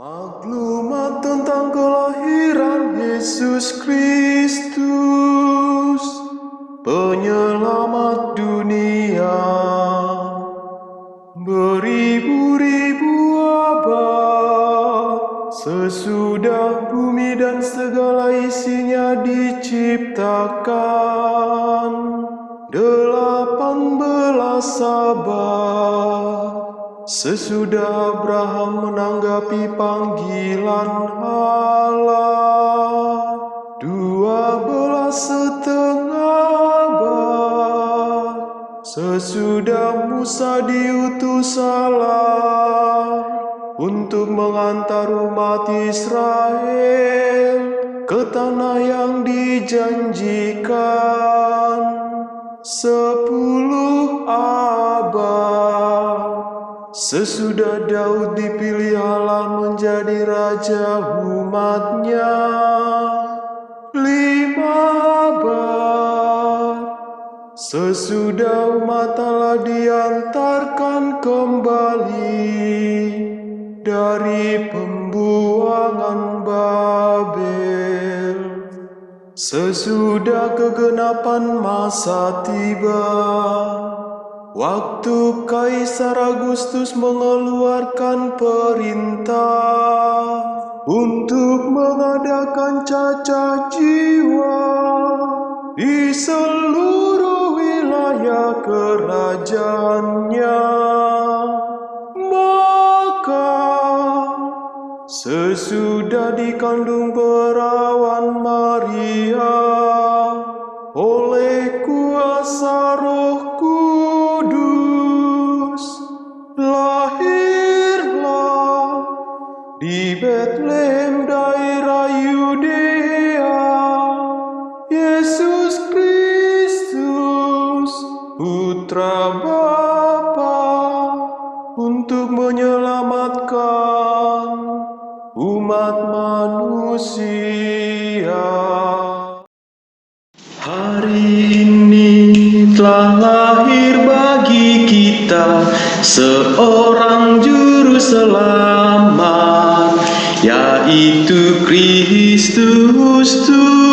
Maklumat tentang kelahiran Yesus Kristus, penyelamat dunia. Beribu-ribu abad sesudah bumi dan segala isinya diciptakan, 18 abad sesudah Abraham menanggapi panggilan Allah, 12,5 abad sesudah Musa diutus Allah untuk mengantar umat Israel ke tanah yang dijanjikan, 10 abad sesudah Daud dipilih Allah menjadi raja umatnya, 5 abad sesudah umat Allah diantarkan kembali dari pembuangan Babel, sesudah kegenapan masa tiba, waktu Kaisar Agustus mengeluarkan perintah untuk mengadakan cacah jiwa di seluruh wilayah kerajaannya, maka sesudah dikandung perawan Maria oleh kuasa Roh Kudus, lahirlah di Betlehem daerah Yudea Yesus Kristus, Putra Bapa, untuk menyelamatkan umat manusia. Hari ini telah lahir bagi kita seorang juru selamat, yaitu Kristus Tuhan.